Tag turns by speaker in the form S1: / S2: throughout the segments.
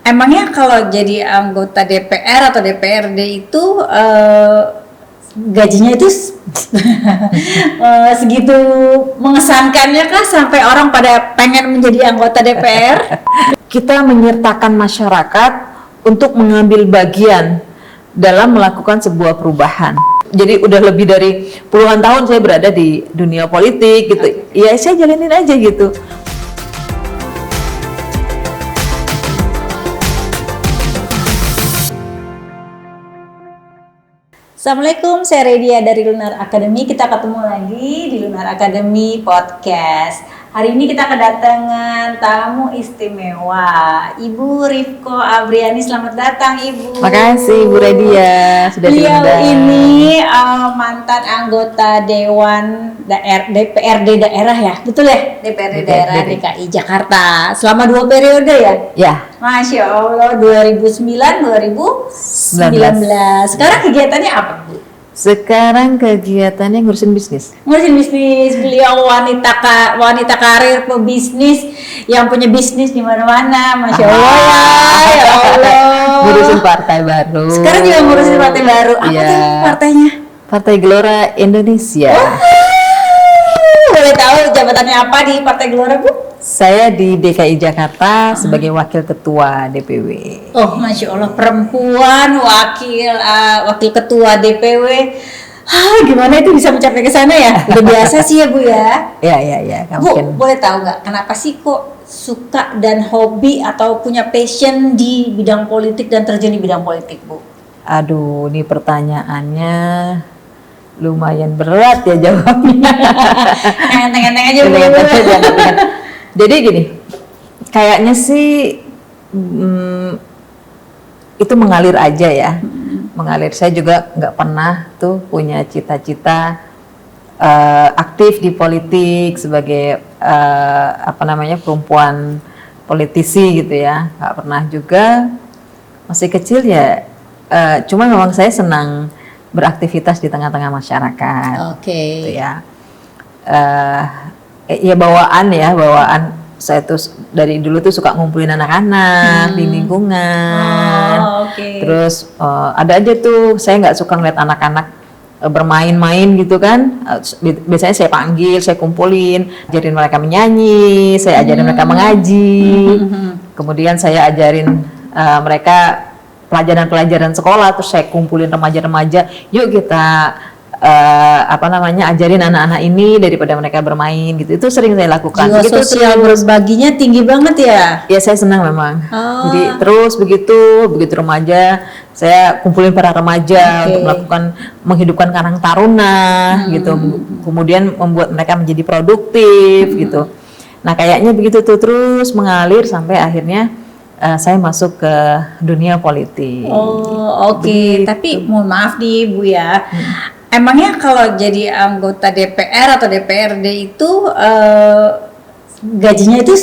S1: Emangnya kalau jadi anggota DPR atau DPRD itu gajinya itu segitu mengesankannya kah sampai orang pada pengen menjadi anggota DPR?
S2: Kita menyertakan masyarakat untuk mengambil bagian dalam melakukan sebuah perubahan. Jadi udah lebih dari puluhan tahun saya berada di dunia politik gitu. Ya saya jalanin aja gitu.
S1: Assalamualaikum, saya Redia dari Lunar Academy. Kita ketemu lagi di Lunar Academy Podcast. Hari ini kita kedatangan tamu istimewa, Ibu Rifko Abriani. Selamat datang, Ibu.
S2: Makasih, Bu Redia, sudah
S1: Beliau
S2: diundang.
S1: ini mantan anggota Dewan DPRD daerah ya, betul ya? DPRD daerah DKI Jakarta selama 2 periode ya?
S2: Ya.
S1: Masya Allah, 2009-2019. Sekarang kegiatannya apa, Bu?
S2: Sekarang kegiatannya ngurusin bisnis.
S1: Ngurusin bisnis. Beliau wanita karir pebisnis yang punya bisnis di mana-mana. Masya Allah ya Allah.
S2: Ngurusin partai baru.
S1: Sekarang juga ngurusin partai baru. Apa tuh partainya?
S2: Partai Gelora Indonesia.
S1: Boleh tahu jabatannya apa di Partai Gelora, Bu?
S2: Saya di DKI Jakarta sebagai wakil ketua DPW.
S1: Oh, Masya Allah, perempuan wakil ketua DPW. Gimana itu bisa mencapai ke sana ya? Udah biasa sih ya, Bu ya.
S2: Ya.
S1: Bu, boleh tahu nggak kenapa sih kok suka dan hobi atau punya passion di bidang politik dan terjun di bidang politik, Bu?
S2: Aduh, ini pertanyaannya lumayan berat ya jawabnya.
S1: Enteng-enteng aja, Bu.
S2: Jadi gini, kayaknya sih itu mengalir aja ya. Mengalir. Saya juga nggak pernah tuh punya cita-cita aktif di politik sebagai perempuan politisi gitu ya. Nggak pernah juga. Masih kecil ya. Cuma memang saya senang beraktivitas di tengah-tengah masyarakat.
S1: Oke.
S2: Gitu ya. Ya bawaan saya tuh dari dulu tuh suka ngumpulin anak-anak di lingkungan. Terus ada aja tuh saya nggak suka ngeliat anak-anak bermain-main gitu kan. Biasanya saya panggil, saya kumpulin, ajarin mereka menyanyi, saya ajarin mereka mengaji. Kemudian saya ajarin mereka pelajaran-pelajaran sekolah, terus saya kumpulin remaja-remaja, yuk kita ajarin anak-anak ini daripada mereka bermain gitu. Itu sering saya lakukan.
S1: Jiwa
S2: begitu
S1: sosial berbaginya tinggi banget ya.
S2: Ya saya senang memang. Jadi terus begitu remaja saya kumpulin para remaja untuk menghidupkan Karang Taruna gitu. Kemudian membuat mereka menjadi produktif gitu. Nah kayaknya begitu tuh terus mengalir sampai akhirnya saya masuk ke dunia politik.
S1: Tapi mohon maaf nih Bu ya. Emangnya kalau jadi anggota DPR atau DPRD itu gajinya itu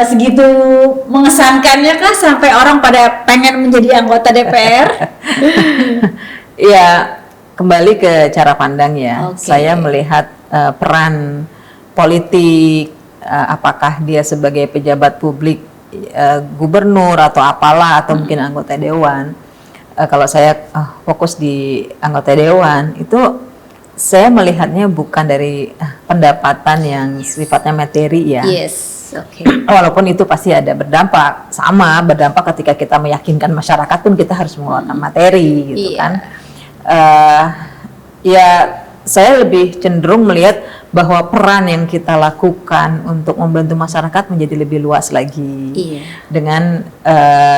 S1: segitu mengesankannya kah sampai orang pada pengen menjadi anggota DPR?
S2: Ya, kembali ke cara pandang ya. Saya melihat peran politik, apakah dia sebagai pejabat publik, gubernur atau apalah, atau mungkin anggota dewan. Kalau saya fokus di anggota dewan, itu saya melihatnya bukan dari pendapatan yang sifatnya materi ya.
S1: Yes,
S2: Walaupun itu pasti ada berdampak ketika kita meyakinkan masyarakat pun kita harus mengeluarkan materi gitu kan. Saya lebih cenderung melihat bahwa peran yang kita lakukan untuk membantu masyarakat menjadi lebih luas lagi. Dengan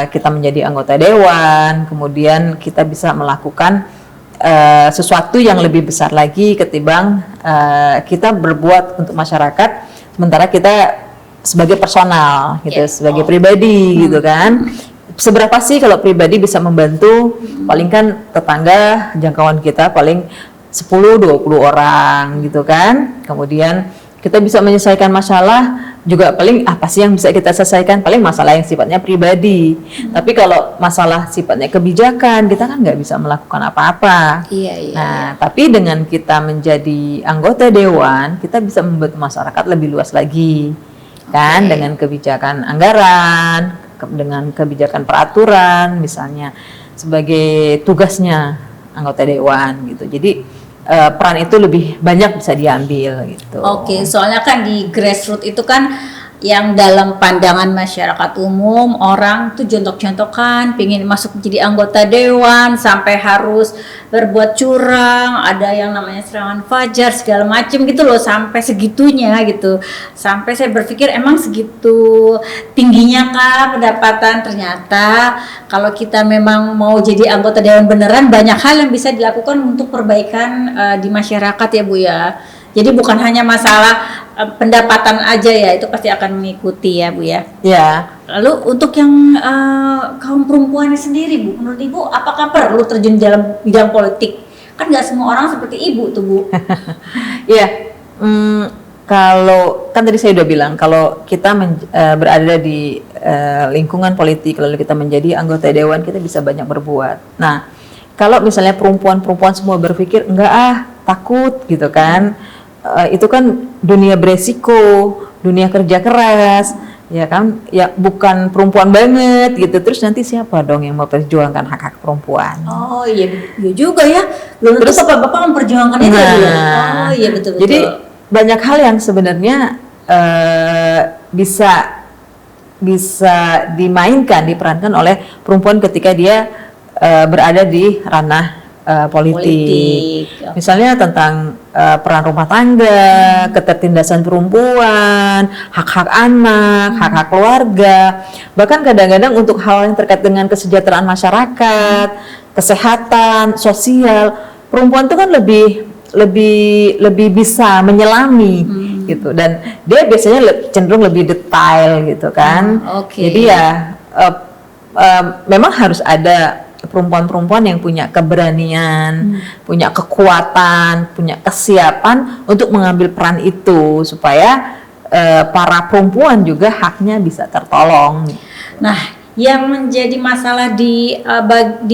S2: kita menjadi anggota dewan, kemudian kita bisa melakukan sesuatu yang lebih besar lagi ketimbang kita berbuat untuk masyarakat sementara kita sebagai personal gitu, sebagai pribadi gitu kan. Seberapa sih kalau pribadi bisa membantu? Paling kan tetangga, jangkauan kita paling 10-20 orang gitu kan. Kemudian kita bisa menyelesaikan masalah juga paling apa sih yang bisa kita selesaikan, paling masalah yang sifatnya pribadi. Tapi kalau masalah sifatnya kebijakan kita kan nggak bisa melakukan apa-apa. Nah tapi dengan kita menjadi anggota dewan kita bisa membantu masyarakat lebih luas lagi kan, dengan kebijakan anggaran, dengan kebijakan peraturan misalnya sebagai tugasnya anggota dewan gitu. Jadi peran itu lebih banyak bisa diambil gitu.
S1: Oke, soalnya kan di grassroots itu kan yang dalam pandangan masyarakat umum orang tuh jontok-jontokan pengen masuk jadi anggota dewan sampai harus berbuat curang, ada yang namanya serangan fajar segala macem gitu loh, sampai segitunya gitu. Sampai saya berpikir emang segitu tingginya kah pendapatan. Ternyata kalau kita memang mau jadi anggota dewan beneran banyak hal yang bisa dilakukan untuk perbaikan di masyarakat ya Bu ya. Jadi bukan hanya masalah pendapatan aja ya, itu pasti akan mengikuti ya Bu ya.
S2: Ya.
S1: Lalu untuk yang kaum perempuan sendiri Bu, menurut Ibu apakah perlu terjun dalam bidang politik? Kan nggak semua orang seperti Ibu tuh Bu.
S2: Iya. Kalau kan tadi saya udah bilang kalau kita berada di lingkungan politik lalu kita menjadi anggota dewan, kita bisa banyak berbuat. Nah, kalau misalnya perempuan semua berpikir enggak takut gitu kan. Itu kan dunia beresiko, dunia kerja keras, ya kan, ya bukan perempuan banget gitu. Terus nanti siapa dong yang memperjuangkan hak-hak perempuan?
S1: Oh iya, iya juga ya. Belum tentu bapak-bapak memperjuangkan itu ya. Oh iya betul.
S2: Jadi banyak hal yang sebenarnya bisa dimainkan, diperankan oleh perempuan ketika dia berada di ranah politik. Misalnya tentang peran rumah tangga, ketertindasan perempuan, hak-hak anak, hak-hak keluarga, bahkan kadang-kadang untuk hal yang terkait dengan kesejahteraan masyarakat, kesehatan, sosial, perempuan itu kan lebih bisa menyelami gitu, dan dia biasanya cenderung lebih detail gitu kan. Jadi ya memang harus ada perempuan-perempuan yang punya keberanian, punya kekuatan, punya kesiapan untuk mengambil peran itu supaya para perempuan juga haknya bisa tertolong.
S1: Nah, yang menjadi masalah di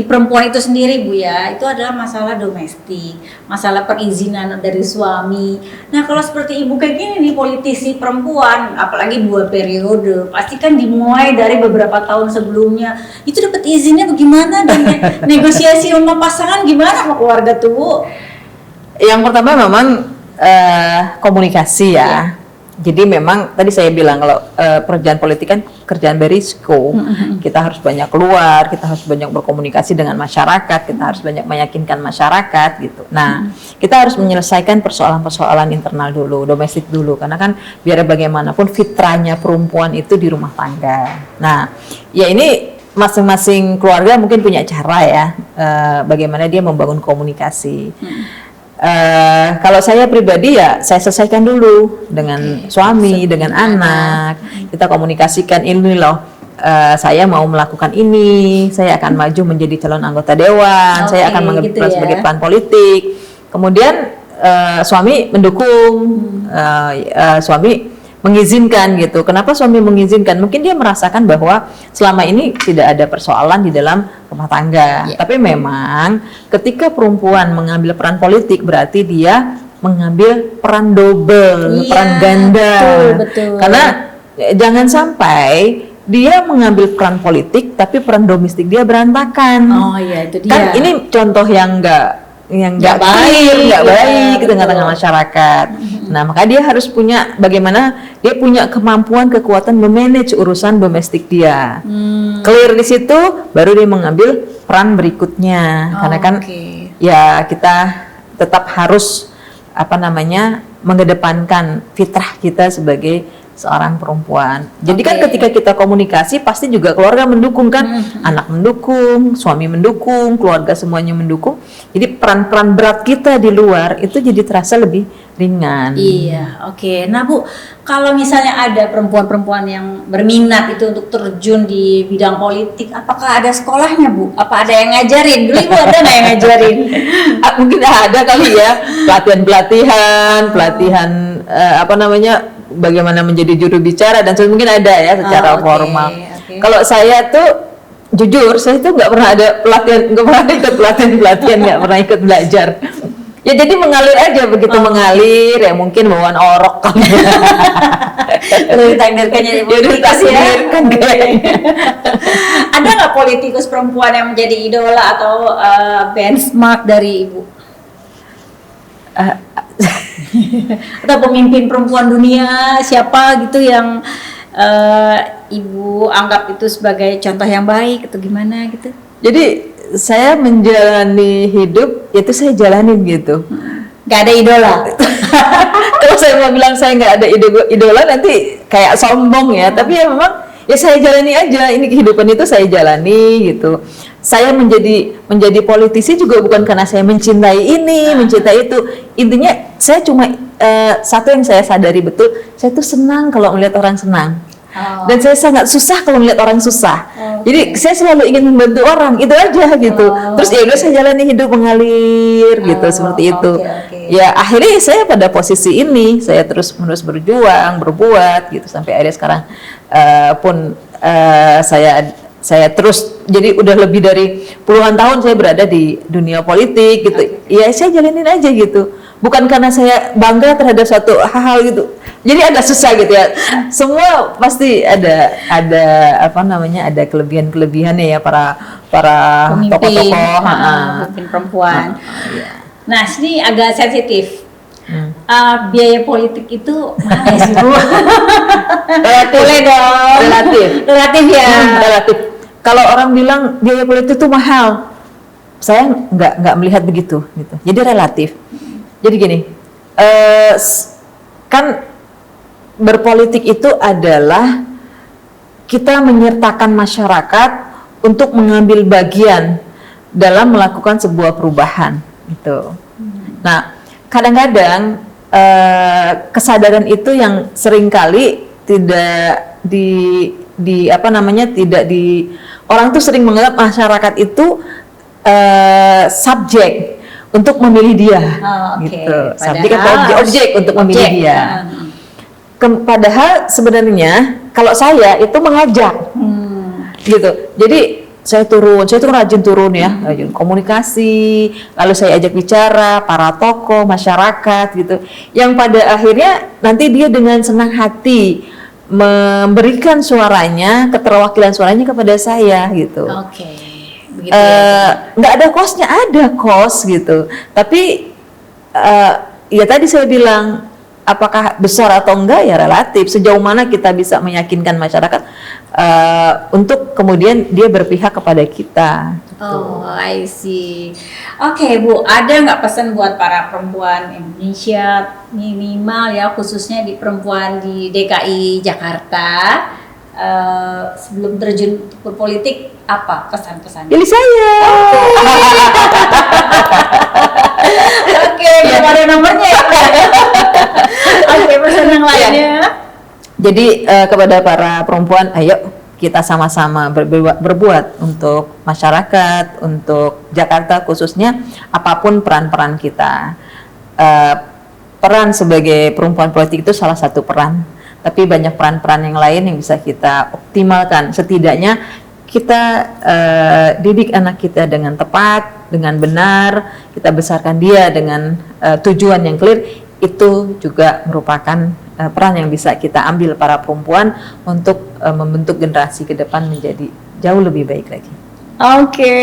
S1: perempuan itu sendiri Bu ya, itu adalah masalah domestik, masalah perizinan dari suami. Nah, kalau seperti Ibu kayak gini nih, politisi perempuan, apalagi 2 periode, pasti kan dimulai dari beberapa tahun sebelumnya. Itu dapat izinnya bagaimana, dan negosiasi sama pasangan gimana sama keluarga tuh Bu?
S2: Yang pertama memang komunikasi ya. Jadi memang tadi saya bilang kalau pekerjaan politik kan kerjaan berisiko, kita harus banyak keluar, kita harus banyak berkomunikasi dengan masyarakat, kita harus banyak meyakinkan masyarakat gitu. Nah, kita harus menyelesaikan persoalan-persoalan internal dulu, domestik dulu, karena kan biar bagaimanapun fitrahnya perempuan itu di rumah tangga. Nah, ya ini masing-masing keluarga mungkin punya cara ya, bagaimana dia membangun komunikasi. Kalau saya pribadi ya saya selesaikan dulu dengan suami, dengan anak. Kita komunikasikan ini loh, saya mau melakukan ini, saya akan maju menjadi calon anggota dewan, saya akan mengambil peran sebagai peran politik. Kemudian suami mendukung, suami mengizinkan gitu. Kenapa suami mengizinkan? Mungkin dia merasakan bahwa selama ini tidak ada persoalan di dalam rumah tangga. Tapi memang ketika perempuan mengambil peran politik berarti dia mengambil peran double, peran ganda.
S1: Betul.
S2: Karena jangan sampai dia mengambil peran politik tapi peran domestik dia berantakan.
S1: Oh iya, itu dia.
S2: Kan ini contoh yang nggak baik di tengah-tengah masyarakat. Nah, maka dia harus punya bagaimana dia punya kemampuan, kekuatan memanage urusan domestik dia. Clear di situ, baru dia mengambil peran berikutnya. Karena kan ya kita tetap harus mengedepankan fitrah kita sebagai seorang perempuan. Jadi kan ketika kita komunikasi pasti juga keluarga mendukung kan, anak mendukung, suami mendukung, keluarga semuanya mendukung. Jadi peran-peran berat kita di luar itu jadi terasa lebih ringan.
S1: Iya, Nah Bu, kalau misalnya ada perempuan-perempuan yang berminat itu untuk terjun di bidang politik, apakah ada sekolahnya Bu? Apa ada yang ngajarin? Dulu Ibu ada nggak yang ngajarin?
S2: Mungkin ada kali ya, pelatihan bagaimana menjadi juru bicara dan mungkin ada ya secara formal. Kalau saya tuh jujur, saya tuh nggak pernah ada pelatihan, nggak pernah ikut pelatihan, nggak pernah ikut belajar. Ya jadi mengalir aja, begitu mengalir ya mungkin bawaan orok kan.
S1: Ditakdirkannya ibu dikasih ya. Ada nggak politikus perempuan yang menjadi idola atau benchmark dari ibu? Atau pemimpin perempuan dunia siapa gitu yang ibu anggap itu sebagai contoh yang baik atau gimana gitu?
S2: Jadi saya menjalani hidup itu saya jalanin gitu.
S1: Gak ada idola.
S2: Kalau saya mau bilang saya nggak ada idola nanti kayak sombong ya. Tapi ya memang ya saya jalani aja. Ini kehidupan itu saya jalani gitu. Saya menjadi politisi juga bukan karena saya mencintai ini, mencintai itu. Intinya saya cuma satu yang saya sadari betul, saya tuh senang kalau melihat orang senang. Dan saya sangat susah kalau melihat orang susah. Jadi saya selalu ingin membantu orang, itu aja gitu. Terus ya udah saya jalani hidup mengalir gitu, seperti itu. Ya akhirnya saya pada posisi ini, saya terus menerus berjuang, berbuat gitu sampai akhirnya sekarang pun saya terus, jadi udah lebih dari puluhan tahun saya berada di dunia politik gitu. Ya saya jalanin aja gitu. Bukan karena saya bangga terhadap suatu hal gitu. Jadi agak susah gitu ya. Semua pasti ada apa namanya, ada kelebihan-kelebihannya ya para tokoh-tokoh,
S1: pemimpin perempuan. Nah, sini agak sensitif. Biaya politik itu mahal ya sih Bu?
S2: Relatif.
S1: Boleh dong. Relatif ya.
S2: Relatif. Kalau orang bilang biaya politik itu mahal, saya nggak melihat begitu gitu. Jadi relatif. Jadi gini, kan berpolitik itu adalah kita menyertakan masyarakat untuk mengambil bagian dalam melakukan sebuah perubahan gitu. Nah, kadang-kadang kesadaran itu yang seringkali tidak orang tuh sering menganggap masyarakat itu subjek untuk memilih dia, gitu. Subjek atau objek untuk memilih dia. Padahal sebenarnya kalau saya itu mengajak, gitu. Jadi saya tuh rajin turun ya, rajin komunikasi, lalu saya ajak bicara para tokoh masyarakat gitu, yang pada akhirnya nanti dia dengan senang hati memberikan suaranya, keterwakilan suaranya kepada saya gitu. Begitu nggak ada cost-nya, ada cost gitu. Tapi ya tadi saya bilang, apakah besar atau enggak ya relatif. Sejauh mana kita bisa meyakinkan masyarakat untuk kemudian dia berpihak kepada kita.
S1: Oh, I see. Oke, Bu, ada nggak pesan buat para perempuan Indonesia, minimal ya, khususnya di perempuan di DKI Jakarta, sebelum terjun berpolitik, apa pesan-pesan?
S2: Pilih saya.
S1: Oke, belum ada nomornya ya. Oke, pesan yang lainnya.
S2: Jadi kepada para perempuan, ayo kita sama-sama berbuat untuk masyarakat, untuk Jakarta khususnya, apapun peran-peran kita. Peran sebagai perempuan politik itu salah satu peran, tapi banyak peran-peran yang lain yang bisa kita optimalkan. Setidaknya kita didik anak kita dengan tepat, dengan benar, kita besarkan dia dengan tujuan yang clear. Itu juga merupakan peran yang bisa kita ambil para perempuan untuk membentuk generasi ke depan menjadi jauh lebih baik lagi.
S1: Oke,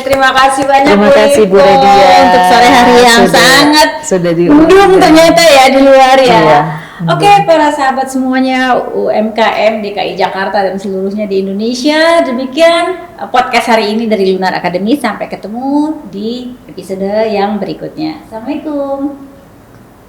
S1: terima kasih banyak.
S2: Terima kasih Bu Redia
S1: untuk sore hari yang sangat
S2: sudah
S1: mendung ternyata ya di luar ya.
S2: Iya.
S1: Oke, para sahabat semuanya UMKM DKI Jakarta dan seluruhnya di Indonesia, demikian podcast hari ini dari Lunar Academy. Sampai ketemu di episode yang berikutnya. Assalamualaikum.